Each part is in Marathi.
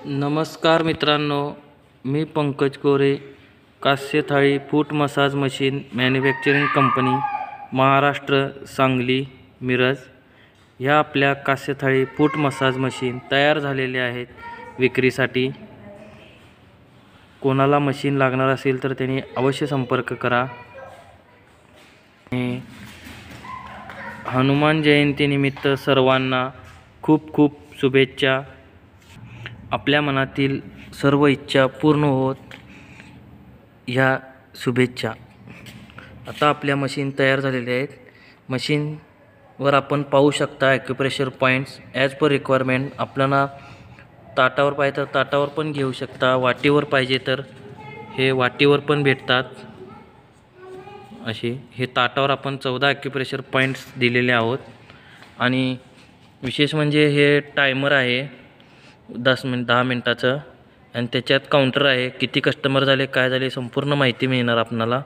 नमस्कार मित्रांनो, मी पंकज कोरे, कास्य थाळी foot massage machine manufacturing company, Maharashtra, Sangli, Miraj. ह्या आपल्या कास्य थाळी फूट मसाज मशीन तयार झालेल्या आहेत विक्रीसाठी. कोणाला मशीन लागणार असेल तर त्यांनी अवश्य संपर्क करा. हनुमान जयंतीनिमित्त सर्वांना खूप खूप शुभेच्छा. आपल्या मनातील सर्व इच्छा पूर्ण होत ह्या शुभेच्छा. आता आपल्या मशीन तयार झालेल्या आहेत. मशीनवर आपण पाहू शकता acupressure points as per requirement. आपल्याला ताटावर पाहिजे तर ताटावर पण घेऊ शकता, वाटीवर पाहिजे तर हे वाटीवर पण भेटतात. असे हे ताटावर आपण 14 ॲक्युप्रेशर पॉईंट्स दिलेले आहोत. आणि विशेष म्हणजे हे टायमर आहे 10 मिनटाचं, आणि त्याच्यात काउंटर आहे. किती कस्टमर झाले, काय झाले, संपूर्ण माहिती मिळणार आपणाला.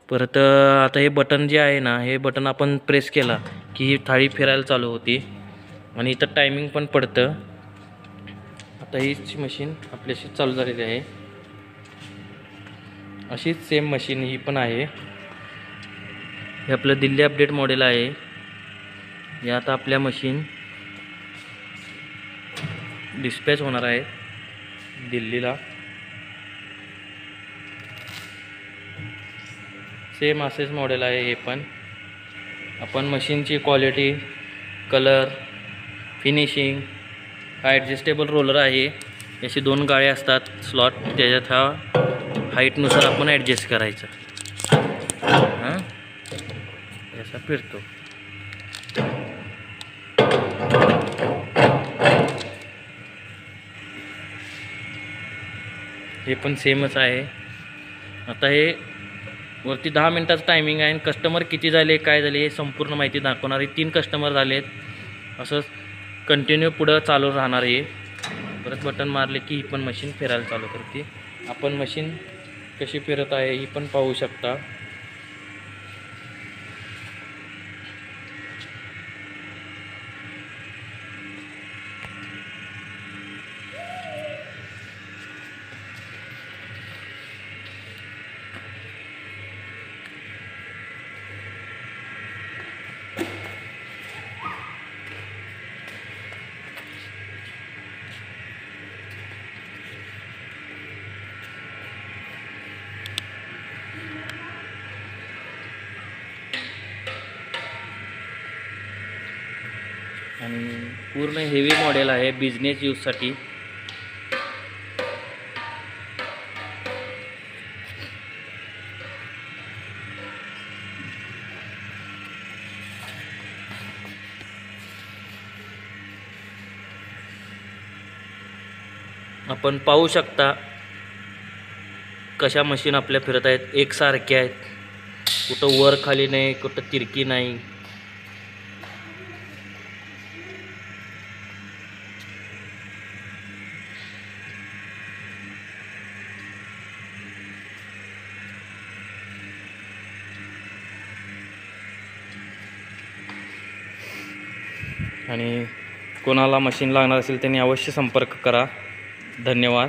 परत आता हे बटन जे आहे ना, हे बटन आपण प्रेस केला की ही थाळी फिरायला चालू होती आणि इथं टायमिंग पण पडतं. आता हीच मशीन आपल्याशी चालू झालेली आहे. अशीच सेम मशीन ही पण आहे. हे आपलं दिल्ली अपडेट मॉडेल आहे. हे आता आपल्या मशीन डिस्पॅच होणार आहे दिल्लीला. सेम असेच मॉडेल आहे हे पण. आपण मशीनची क्वालिटी, कलर, फिनिशिंग, हा ॲडजस्टेबल रोलर आहे. याची 2 गाळे असतात स्लॉट, त्याच्यात हा हाईटनुसार आपण ॲडजस्ट करायचं. असा फिरतो. हे पण सेमच आहे. आता हे वरती 10 मिनटाचं टायमिंग आहे आणि कस्टमर किती झाले, काय झाले हे संपूर्ण माहिती दाखवणार आहे. 3 कस्टमर झालेत. असं कंटिन्यू पुढं चालू राहणार आहे. परत बटन मारले की ही पण मशीन फिरायला चालू करते. आपण मशीन कशी फिरत आहे ही पण पाहू शकता. आणि पूर्ण हेवी मॉडेल आहे बिझनेस यूजसाठी. आपण पाहू शकता कशा मशीन आपल्या फिरत आहेत, एकसारख्या आहेत. कुठं वर खाली नाही, कुठं तिरकी नाही. आणि कोणाला मशीन लागणार असेल त्यांनी अवश्य संपर्क करा. धन्यवाद.